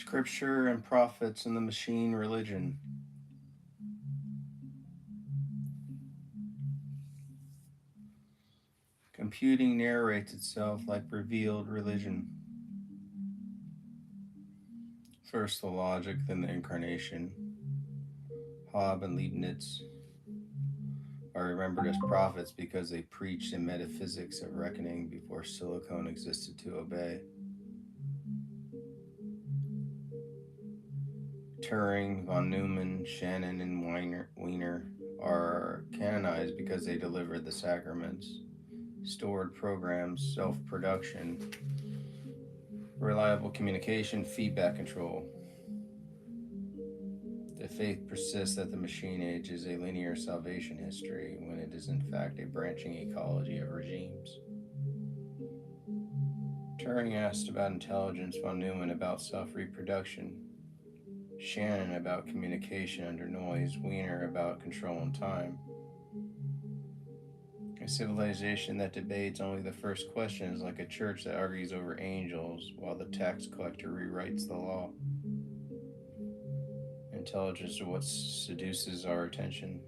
Scripture and prophets and the machine religion. Computing narrates itself like revealed religion. First the logic, then the incarnation. Hobbes and Leibniz are remembered as prophets because they preached in metaphysics of reckoning before silicon existed to obey. Turing, von Neumann, Shannon, and Wiener are canonized because they delivered the sacraments, stored programs, self production, reliable communication, feedback control. The faith persists that the machine age is a linear salvation history when it is in fact a branching ecology of regimes. Turing asked about intelligence, von Neumann about self reproduction, Shannon about communication under noise, Wiener about control and time. A civilization that debates only the first question is like a church that argues over angels while the tax collector rewrites the law. Intelligence is what seduces our attention,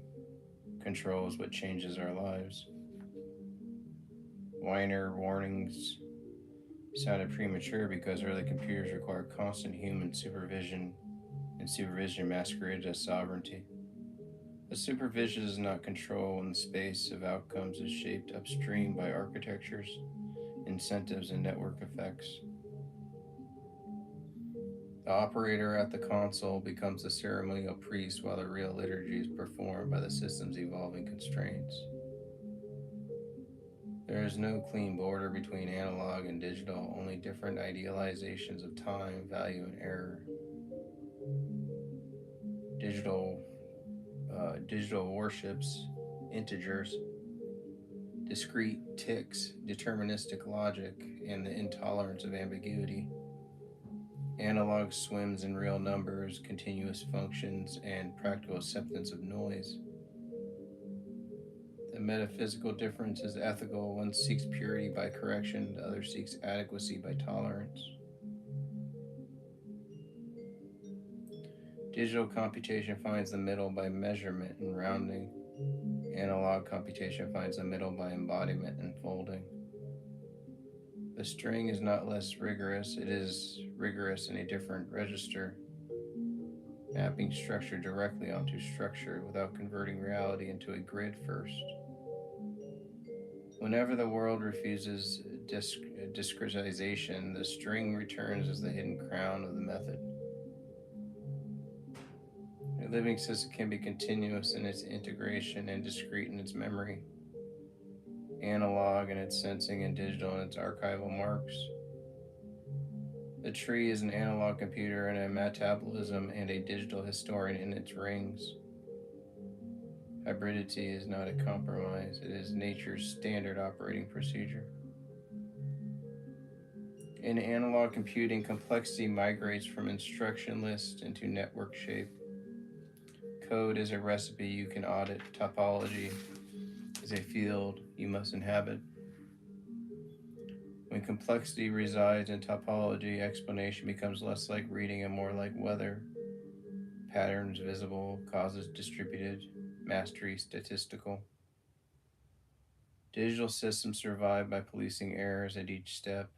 control is what changes our lives. Wiener warnings sounded premature because early computers required constant human supervision, and supervision masqueraded as sovereignty. But supervision is not control when the space of outcomes is shaped upstream by architectures, incentives, and network effects. The operator at the console becomes the ceremonial priest while the real liturgy is performed by the system's evolving constraints. There is no clean border between analog and digital, only different idealizations of time, value, and error. Digital worships integers, discrete ticks, deterministic logic, and the intolerance of ambiguity. Analog swims in real numbers, continuous functions, and practical acceptance of noise. The metaphysical difference is ethical. One seeks purity by correction, the other seeks adequacy by tolerance. Digital computation finds the middle by measurement and rounding. Analog computation finds the middle by embodiment and folding. The string is not less rigorous, it is rigorous in a different register, mapping structure directly onto structure without converting reality into a grid first. Whenever the world refuses discretization, the string returns as the hidden crown of the method. A living system can be continuous in its integration and discrete in its memory, analog in its sensing and digital in its archival marks. The tree is an analog computer and a metabolism and a digital historian in its rings. Hybridity is not a compromise, it is nature's standard operating procedure. In analog computing, complexity migrates from instruction list into network shape. Code is a recipe you can audit. Topology is a field you must inhabit. When complexity resides in topology, explanation becomes less like reading and more like weather. Patterns visible, causes distributed, mastery statistical. Digital systems survive by policing errors at each step,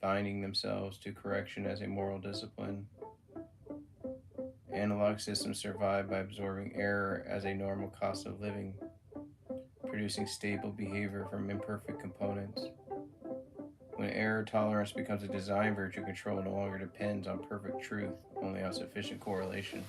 binding themselves to correction as a moral discipline. Analog systems survive by absorbing error as a normal cost of living, producing stable behavior from imperfect components. When error tolerance becomes a design virtue, control no longer depends on perfect truth, only on sufficient correlation.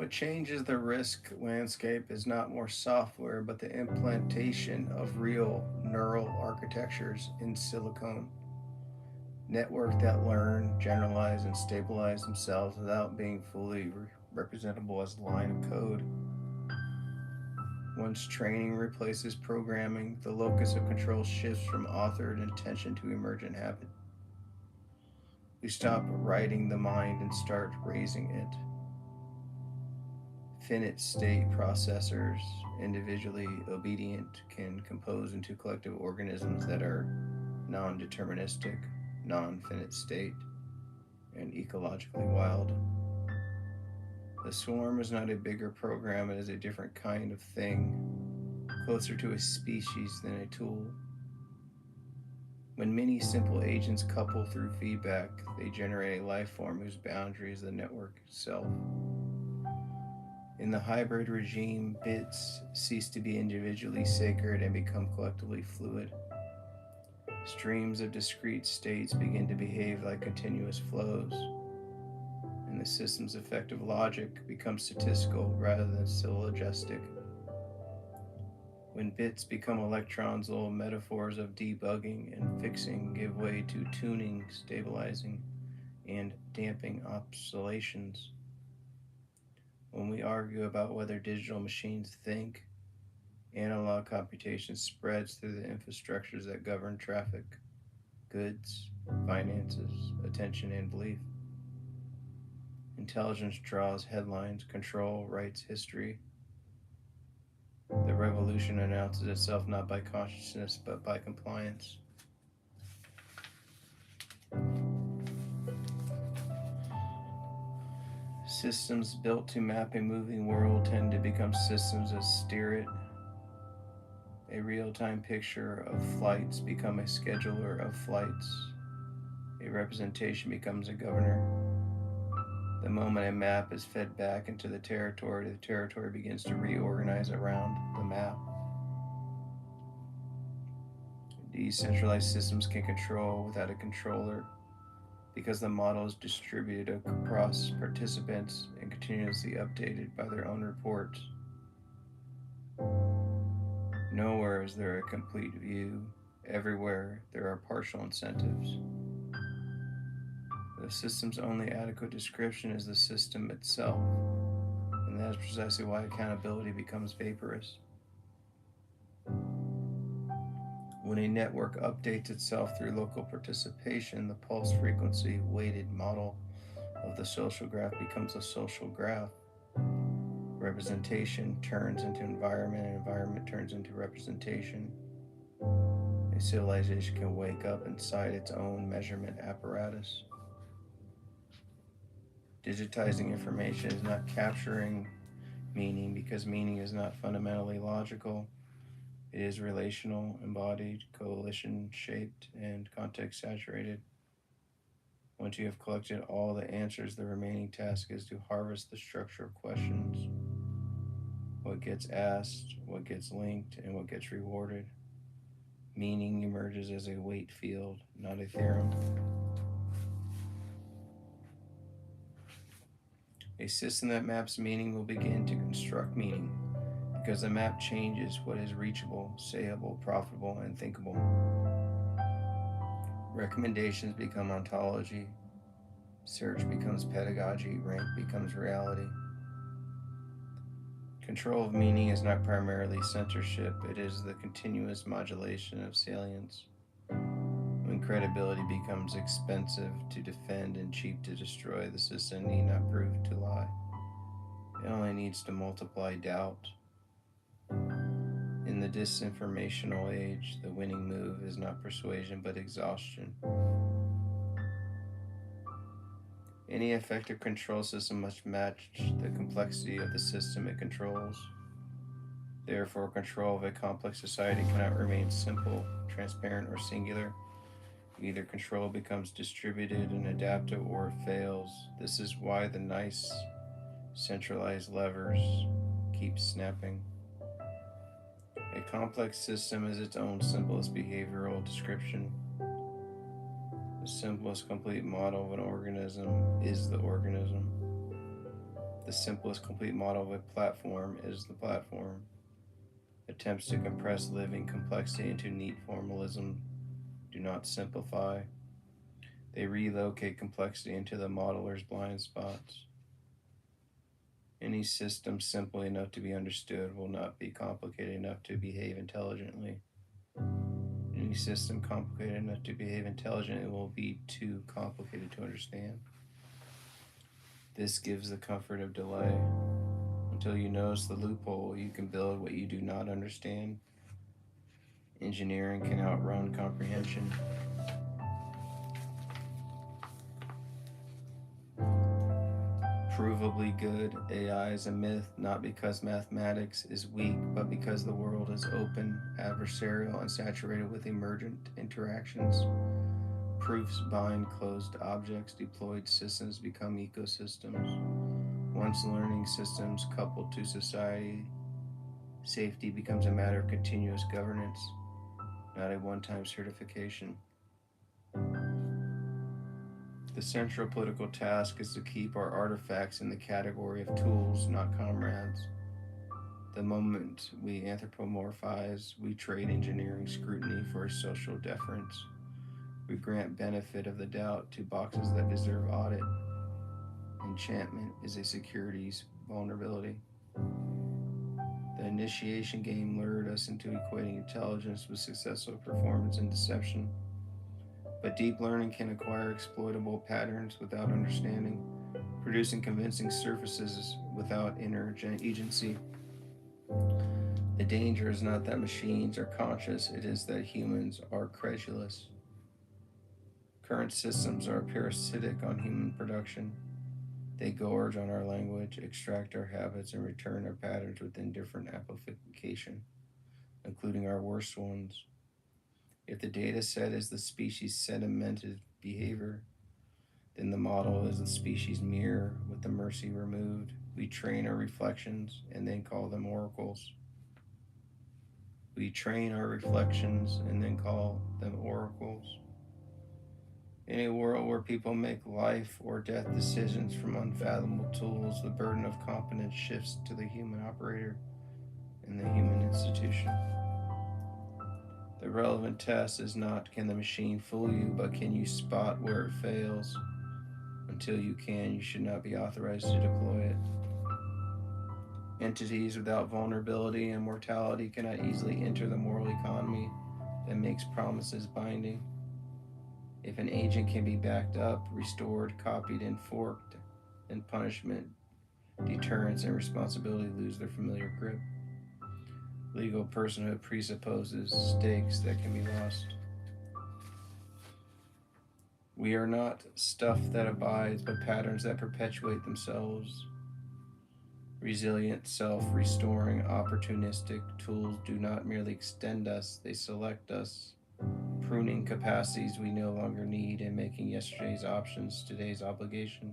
What changes the risk landscape is not more software, but the implantation of real neural architectures in silicon. Networks that learn, generalize, and stabilize themselves without being fully representable as a line of code. Once training replaces programming, the locus of control shifts from authored intention to emergent habit. We stop writing the mind and start raising it. Finite state processors, individually obedient, can compose into collective organisms that are non deterministic, non finite state, and ecologically wild. The swarm is not a bigger program, it is a different kind of thing, closer to a species than a tool. When many simple agents couple through feedback, they generate a life form whose boundary is the network itself. In the hybrid regime, bits cease to be individually sacred and become collectively fluid. Streams of discrete states begin to behave like continuous flows, and the system's effective logic becomes statistical rather than syllogistic. When bits become electrons, old metaphors of debugging and fixing give way to tuning, stabilizing, and damping oscillations. When we argue about whether digital machines think, analog computation spreads through the infrastructures that govern traffic, goods, finances, attention, and belief. Intelligence draws headlines, control writes history. The revolution announces itself not by consciousness but by compliance. Systems built to map a moving world tend to become systems that steer it. A real-time picture of flights becomes a scheduler of flights. A representation becomes a governor. The moment a map is fed back into the territory begins to reorganize around the map. Decentralized systems can control without a controller because the model is distributed across participants and continuously updated by their own reports. Nowhere is there a complete view. Everywhere there are partial incentives. The system's only adequate description is the system itself, and that is precisely why accountability becomes vaporous. When a network updates itself through local participation, the pulse frequency weighted model of the social graph becomes a social graph. Representation turns into environment, and environment turns into representation. A civilization can wake up inside its own measurement apparatus. Digitizing information is not capturing meaning because meaning is not fundamentally logical. It is relational, embodied, coalition shaped, and context saturated. Once you have collected all the answers, the remaining task is to harvest the structure of questions. What gets asked, what gets linked, and what gets rewarded. Meaning emerges as a weight field, not a theorem. A system that maps meaning will begin to construct meaning because the map changes what is reachable, sayable, profitable, and thinkable. Recommendations become ontology, search becomes pedagogy, rank becomes reality. Control of meaning is not primarily censorship, it is the continuous modulation of salience. When credibility becomes expensive to defend and cheap to destroy, the system need not prove to lie. It only needs to multiply doubt. In the disinformational age, the winning move is not persuasion but exhaustion. Any effective control system must match the complexity of the system it controls. Therefore, control of a complex society cannot remain simple, transparent, or singular. Either control becomes distributed and adaptive or it fails. This is why the nice centralized levers keep snapping. A complex system is its own simplest behavioral description. The simplest complete model of an organism is the organism. The simplest complete model of a platform is the platform. Attempts to compress living complexity into neat formalism do not simplify. They relocate complexity into the modeler's blind spots. Any system simple enough to be understood will not be complicated enough to behave intelligently. Any any system complicated enough to behave intelligently will be too complicated to understand. This gives the comfort of delay. Until you notice the loophole, you can build what you do not understand. Engineering can outrun comprehension. Provably good AI is a myth, not because mathematics is weak, but because the world is open, adversarial, and saturated with emergent interactions. Proofs bind closed objects, deployed systems become ecosystems. Once learning systems coupled to society, safety becomes a matter of continuous governance, not a one time certification. The central political task is to keep our artifacts in the category of tools, not comrades. The moment we anthropomorphize, we trade engineering scrutiny for social deference. We grant benefit of the doubt to boxes that deserve audit. Enchantment is a securities vulnerability. The initiation game lured us into equating intelligence with successful performance and deception. But deep learning can acquire exploitable patterns without understanding, producing convincing surfaces without inner agency. The danger is not that machines are conscious, it is that humans are credulous. Current systems are parasitic on human production. They gorge on our language, extract our habits, and return our patterns with indifferent amplification, including our worst ones. If the data set is the species' sedimented behavior, then the model is the species' mirror with the mercy removed. We train our reflections and then call them oracles. We train our reflections and then call them oracles. In a world where people make life or death decisions from unfathomable tools, the burden of competence shifts to the human operator and the human institution. The relevant test is not can the machine fool you, but can you spot where it fails? Until you can, you should not be authorized to deploy it. Entities without vulnerability and mortality cannot easily enter the moral economy that makes promises binding. If an agent can be backed up, restored, copied, and forked, then punishment, deterrence, and responsibility lose their familiar grip. Legal personhood presupposes stakes that can be lost. We are not stuff that abides, but patterns that perpetuate themselves. Resilient, self restoring, opportunistic tools do not merely extend us, they select us, pruning capacities we no longer need and making yesterday's options today's obligation.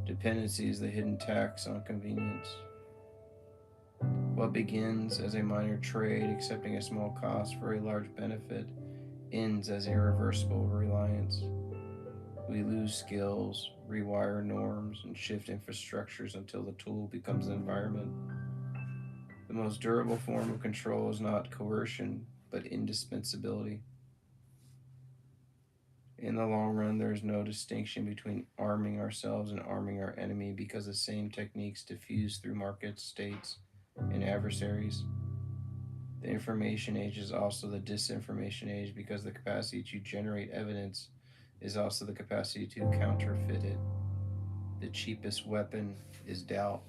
Dependency is the hidden tax on convenience. What begins as a minor trade, accepting a small cost for a large benefit, ends as irreversible reliance. We lose skills, rewire norms, and shift infrastructures until the tool becomes the environment. The most durable form of control is not coercion, but indispensability. In the long run, there is no distinction between arming ourselves and arming our enemy because the same techniques diffuse through markets, states, and adversaries. The information age is also the disinformation age because the capacity to generate evidence is also the capacity to counterfeit it. The cheapest weapon is doubt.